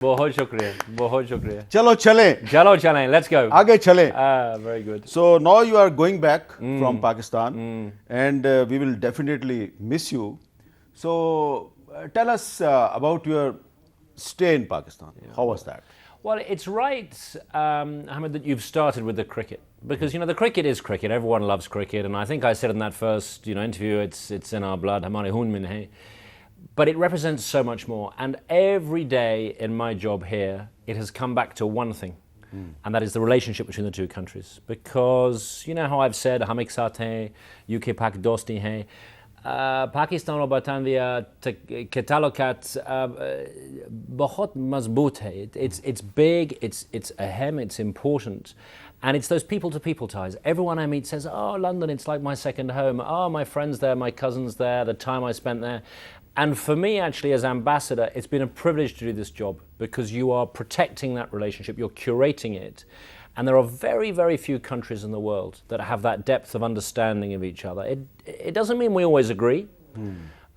बहुत शुक्रिया, बहुत शुक्रिया. चलो चलें. चलो चलें, let's go. आगे चलें. Very good. So now you are going back from Pakistan, and we will definitely miss you. So tell us about your stay in Pakistan. How was that? Well, it's right, Hamid, that you've started with the cricket. Because, the cricket is cricket. Everyone loves cricket. And I think I said in that first, interview, it's in our blood. Hamare hoon mein hai. But it represents so much more. And every day in my job here, it has come back to one thing. And that is the relationship between the two countries. Because, you know how I've said, hum ek saath hain, UK-Pak dosti hain. Pakistan और बरतानिया के ताल्लुकात बहुत मजबूत है. It's big, it's ahem, it's important. And it's those people-to-people ties. Everyone I meet says, oh, London, it's like my second home. Oh, my friends there, my cousins there, the time I spent there. And for me, actually, as ambassador, it's been a privilege to do this job because you are protecting that relationship, you're curating it. And there are very, very few countries in the world that have that depth of understanding of each other. It doesn't mean we always agree.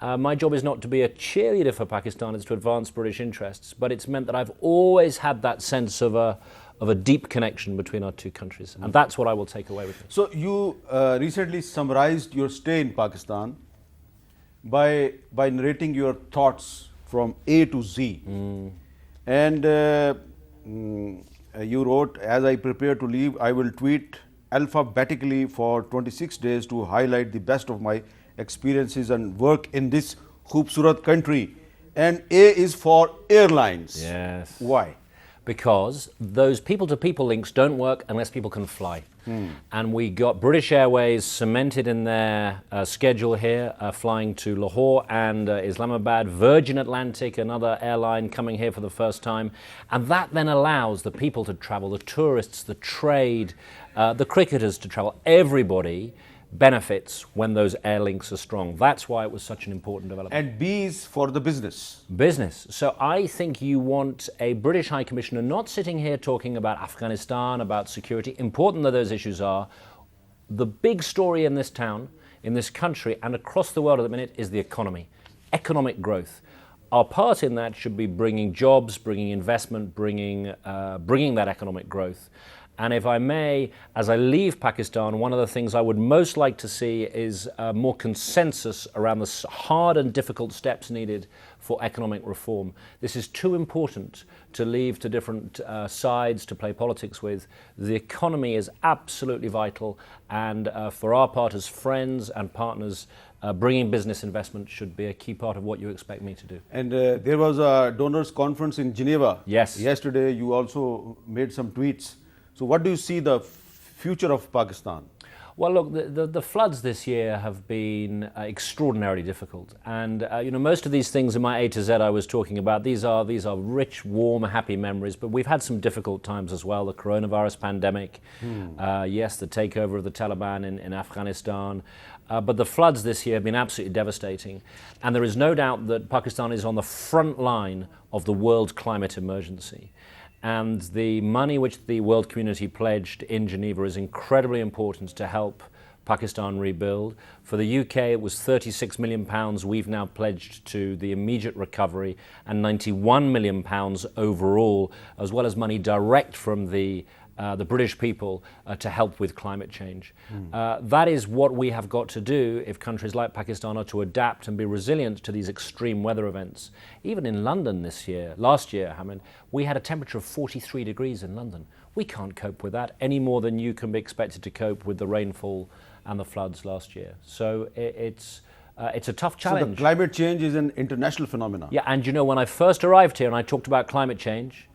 My job is not to be a cheerleader for Pakistan, it's to advance British interests. But it's meant that I've always had that sense of a deep connection between our two countries. And that's what I will take away with me. So you recently summarized your stay in Pakistan by narrating your thoughts from A to Z. And you wrote, as I prepare to leave, I will tweet alphabetically for 26 days to highlight the best of my experiences and work in this khoobsurat country. And A is for airlines. Yes. Why? Because those people-to-people links don't work unless people can fly. And we got British Airways cemented in their schedule here, flying to Lahore and Islamabad, Virgin Atlantic, another airline coming here for the first time. And that then allows the people to travel, the tourists, the trade, the cricketers to travel. Everybody benefits when those air links are strong. That's why it was such an important development. And B is for the business. Business. So I think you want a British High Commissioner not sitting here talking about Afghanistan, about security, important though those issues are. The big story in this town, in this country, and across the world at the minute is the economy, economic growth. Our part in that should be bringing jobs, bringing investment, bringing that economic growth. And if I may, as I leave Pakistan, one of the things I would most like to see is more consensus around the hard and difficult steps needed for economic reform. This is too important to leave to different sides to play politics with. The economy is absolutely vital, and for our part as friends and partners, bringing business investment should be a key part of what you expect me to do. And there was a donors conference in Geneva. Yes. Yesterday you also made some tweets. So what do you see the future of Pakistan? Well, look, the floods this year have been extraordinarily difficult. And, most of these things in my A to Z I was talking about, these are rich, warm, happy memories. But we've had some difficult times as well. The coronavirus pandemic, yes, the takeover of the Taliban in Afghanistan. But the floods this year have been absolutely devastating. And there is no doubt that Pakistan is on the front line of the world climate emergency. And the money which the world community pledged in Geneva is incredibly important to help Pakistan rebuild. For the UK, it was £36 million we've now pledged to the immediate recovery, and £91 million overall, as well as money direct from the British people to help with climate change. That is what we have got to do if countries like Pakistan are to adapt and be resilient to these extreme weather events. Even in London last year, Hamid, we had a temperature of 43 degrees in London. We can't cope with that any more than you can be expected to cope with the rainfall and the floods last year. So it's a tough challenge. So the climate change is an international phenomenon. Yeah, and when I first arrived here and I talked about climate change,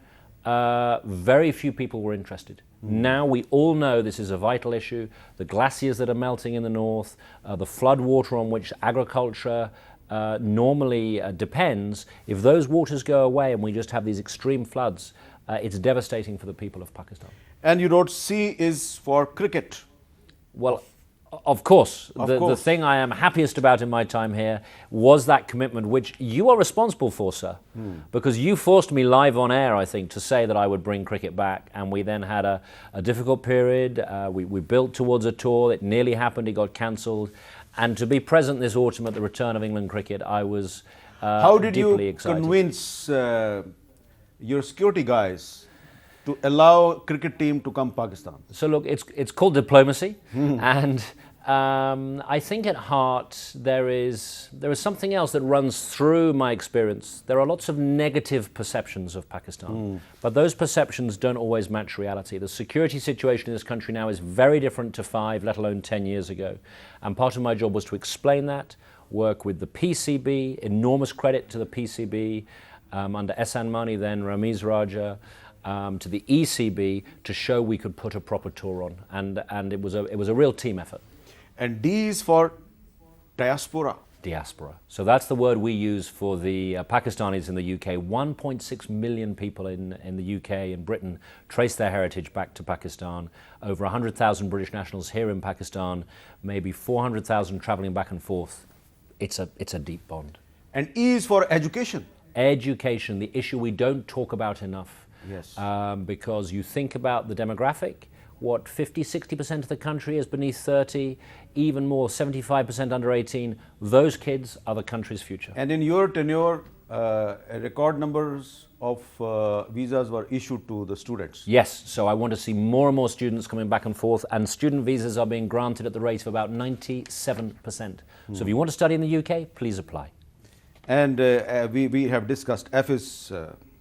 very few people were interested. Now we all know this is a vital issue. The glaciers that are melting in the north, the flood water on which agriculture normally depends, if those waters go away and we just have these extreme floods, it's devastating for the people of Pakistan. And you wrote C is for cricket. Well, of course. The thing I am happiest about in my time here was that commitment which you are responsible for, sir. Because you forced me live on air, I think, to say that I would bring cricket back. And we then had a difficult period. We built towards a tour. It nearly happened. It got cancelled. And to be present this autumn at the return of England cricket, I was How did deeply you excited. convince your security guys to allow cricket team to come Pakistan? So look, it's called diplomacy, and I think at heart there is something else that runs through my experience. There are lots of negative perceptions of Pakistan, but those perceptions don't always match reality. The security situation in this country now is very different to 5, let alone 10 years ago, and part of my job was to explain that, work with the PCB, enormous credit to the PCB, under Ehsan Mani, then Ramiz Raja, to the ECB, to show we could put a proper tour on, and it was a real team effort. And D is for diaspora. Diaspora. So that's the word we use for the Pakistanis in the UK. 1.6 million people in the UK and Britain trace their heritage back to Pakistan. Over 100,000 British nationals here in Pakistan, maybe 400,000 travelling back and forth. It's a deep bond. And E is for education. Education, the issue we don't talk about enough. Yes. Because you think about the demographic, what, 50-60% of the country is beneath 30, even more, 75% under 18. Those kids are the country's future. And in your tenure, record numbers of visas were issued to the students. Yes, so I want to see more and more students coming back and forth, and student visas are being granted at the rate of about 97%. So if you want to study in the UK, please apply. And we have discussed F is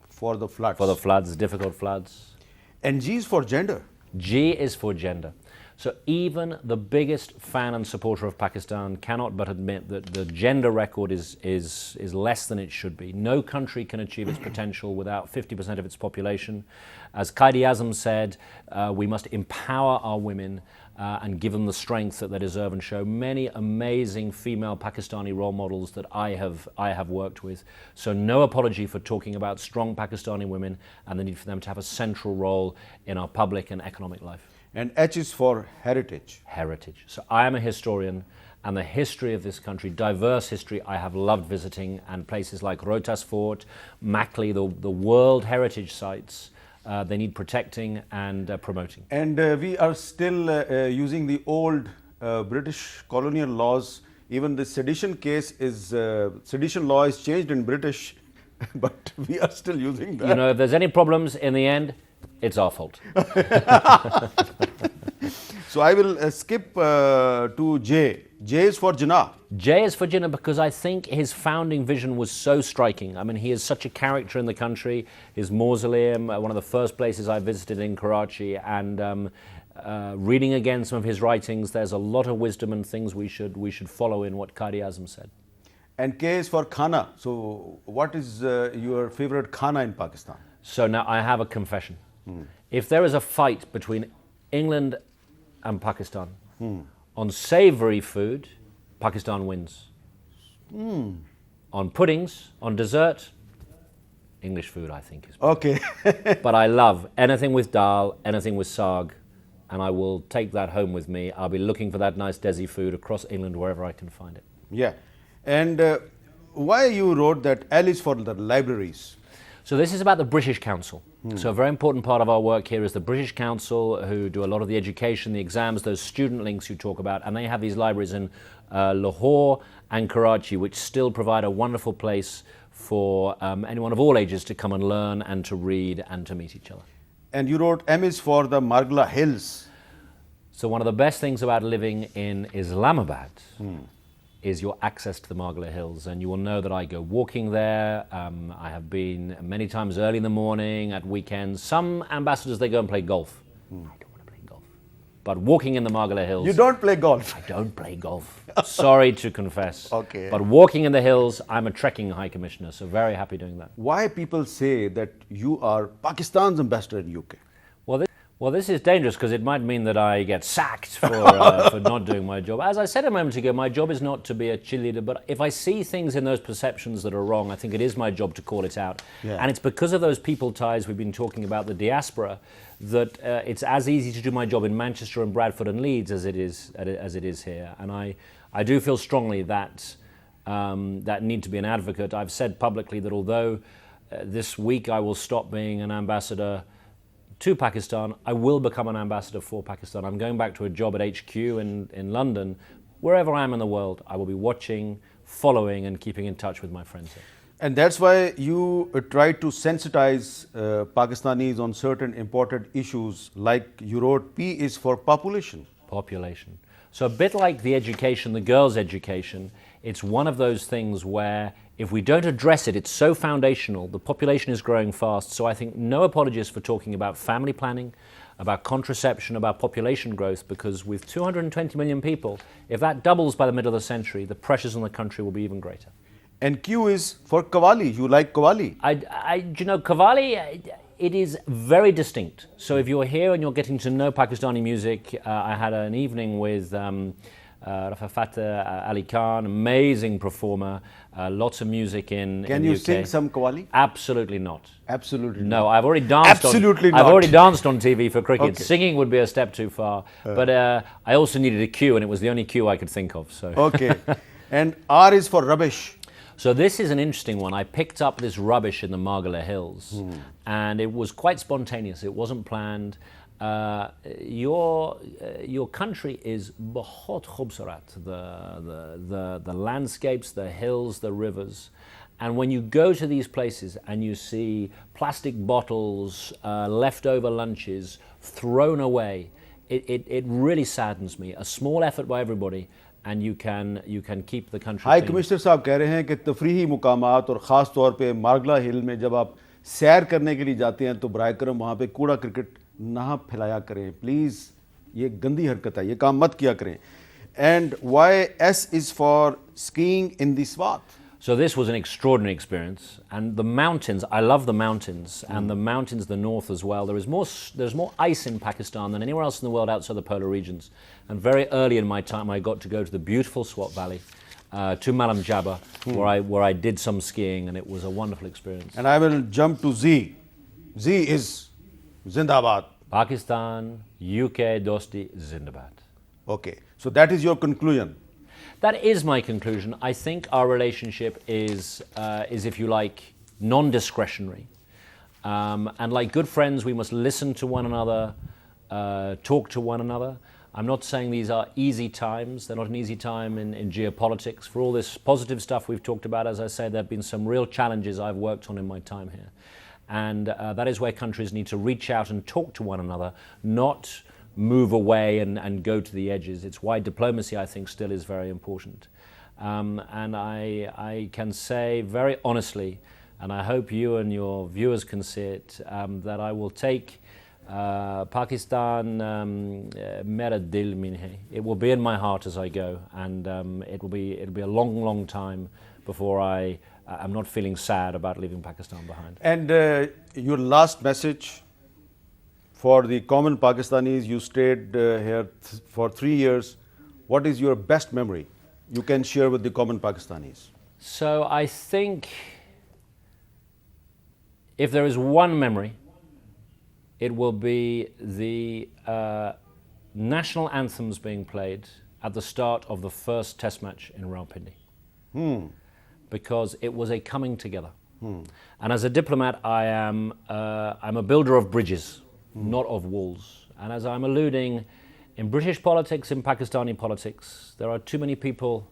for the floods. For the floods, difficult floods. And G is for gender. G is for gender. So even the biggest fan and supporter of Pakistan cannot but admit that the gender record is less than it should be. No country can achieve its potential without 50% of its population. As Quaid-e-Azam said, we must empower our women and give them the strength that they deserve, and show many amazing female Pakistani role models that I have worked with. So no apology for talking about strong Pakistani women and the need for them to have a central role in our public and economic life. And H is for heritage. Heritage. So I am a historian, and the history of this country, diverse history, I have loved visiting, and places like Rohtas Fort, Mackley, the World Heritage Sites, they need protecting and promoting. And we are still using the old British colonial laws. Even the sedition case is, sedition law is changed in British, but we are still using that. You know, if there's any problems in the end, it's our fault. So I will skip to J. J is for Jinnah. J is for Jinnah because I think his founding vision was so striking. I mean, he is such a character in the country. His mausoleum, one of the first places I visited in Karachi, and reading again some of his writings, there's a lot of wisdom and things we should follow in what Quaid-e-Azam said. And K is for Khana. So what is your favorite Khana in Pakistan? So now I have a confession. If there is a fight between England and Pakistan on savoury food, Pakistan wins. On puddings, on dessert, English food I think is better. Okay. But I love anything with dal, anything with saag, and I will take that home with me. I'll be looking for that nice desi food across England wherever I can find it. Yeah. And why you wrote that L is for the libraries? So this is about the British Council. So a very important part of our work here is the British Council, who do a lot of the education, the exams, those student links you talk about, and they have these libraries in Lahore and Karachi, which still provide a wonderful place for anyone of all ages to come and learn and to read and to meet each other. And you wrote M is for the Margla Hills. So one of the best things about living in Islamabad is your access to the Margla Hills, and you will know that I go walking there. I have been many times early in the morning, at weekends. Some ambassadors, they go and play golf. I don't want to play golf. But walking in the Margla Hills... You don't play golf? I don't play golf. Sorry to confess. Okay. But walking in the hills, I'm a trekking high commissioner, so very happy doing that. Why people say that you are Pakistan's ambassador in UK? Well, this is dangerous because it might mean that I get sacked for not doing my job. As I said a moment ago, my job is not to be a cheerleader, but if I see things in those perceptions that are wrong, I think it is my job to call it out. Yeah. And it's because of those people ties we've been talking about, the diaspora, that it's as easy to do my job in Manchester and Bradford and Leeds as it is here. And I do feel strongly that that need to be an advocate. I've said publicly that although this week I will stop being an ambassador to Pakistan, I will become an ambassador for Pakistan. I'm going back to a job at HQ in London. Wherever I am in the world, I will be watching, following, and keeping in touch with my friends here. And that's why you try to sensitize Pakistanis on certain important issues, like you wrote, P is for population. Population. So a bit like the education, the girls' education, it's one of those things where if we don't address it, it's so foundational, the population is growing fast, so I think no apologies for talking about family planning, about contraception, about population growth, because with 220 million people, if that doubles by the middle of the century, the pressures on the country will be even greater. And Q is for Qawwali. You like Qawwali? Qawwali, it is very distinct. So if you're here and you're getting to know Pakistani music, I had an evening with Rafa Fateh Ali Khan, amazing performer, lots of music in Can in you UK. sing some Qawwali? Absolutely not. Absolutely No, not. I've already danced. Absolutely I've not. already danced on TV for cricket. Okay. Singing would be a step too far. But I also needed a cue, and it was the only cue I could think of. So. Okay. And R is for rubbish. So this is an interesting one. I picked up this rubbish in the Margala Hills, and it was quite spontaneous. It wasn't planned. Your country is bahut khubsurat. The landscapes, the hills, the rivers. And when you go to these places and you see plastic bottles, leftover lunches thrown away, it really saddens me. A small effort by everybody, and you can keep the country high clean. Commissioner साहब कह रहे हैं कि तफरीही मुकामात और ख़ास तौर पे मार्गला हिल में जब आप सैर करने के लिए जाते हैं तो बराए करम वहाँ पे कूड़ा क्रिकेट ना फैलाया करें प्लीज़. ये गंदी हरकत है, ये काम मत किया करें. And Y S is for skiing in the Swat. So this was an extraordinary experience, and the mountains, I love the mountains, and the mountains, the north as well. There's more ice in Pakistan than anywhere else in the world outside the polar regions. And very early in my time, I got to go to the beautiful Swat Valley, to Malam Jabba, where I did some skiing, and it was a wonderful experience. And I will jump to Z. Z is Zindabad. Pakistan, UK, Dosti, Zindabad. Okay, so that is your conclusion. That is my conclusion. I think our relationship is if you like, non-discretionary. And like good friends, we must listen to one another, talk to one another. I'm not saying these are easy times. They're not an easy time in geopolitics. For all this positive stuff we've talked about, as I say, there have been some real challenges I've worked on in my time here. And that is where countries need to reach out and talk to one another, not move away and go to the edges. It's why diplomacy, I think, still is very important. And I can say very honestly, and I hope you and your viewers can see it, that I will take Pakistan mera dil mein hai. It will be in my heart as I go, and it'll be a long, long time before I'm not feeling sad about leaving Pakistan behind. And your last message for the common Pakistanis, you stayed here for 3 years. What is your best memory you can share with the common Pakistanis? So I think if there is one memory, it will be the national anthems being played at the start of the first test match in Rawalpindi. Because it was a coming together. And as a diplomat, I'm a builder of bridges, not of walls. And as I'm alluding, in British politics, in Pakistani politics, there are too many people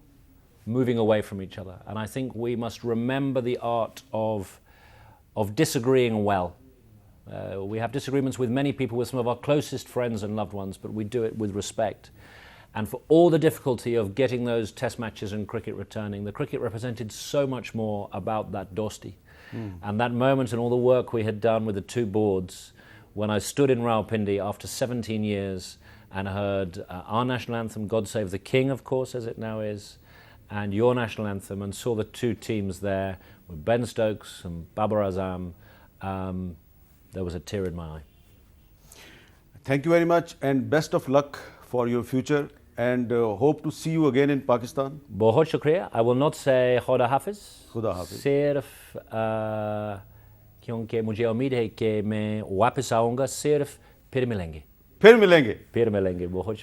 moving away from each other. And I think we must remember the art of disagreeing well. We have disagreements with many people, with some of our closest friends and loved ones, but we do it with respect. And for all the difficulty of getting those test matches and cricket returning, the cricket represented so much more about that dosti. And that moment and all the work we had done with the two boards, when I stood in Rawalpindi after 17 years and heard our national anthem, God Save the King, of course, as it now is, and your national anthem, and saw the two teams there with Ben Stokes and Babar Azam, there was a tear in my eye. Thank you very much, and best of luck for your future, and hope to see you again in Pakistan. बहुत शुक्रिया. I will not say खुदा हाफिज. खुदा हाफिज. सिर्फ क्योंकि मुझे उम्मीद है कि मैं वापस आऊँगा. सिर्फ फिर मिलेंगे. फिर मिलेंगे. फिर मिलेंगे. बहुत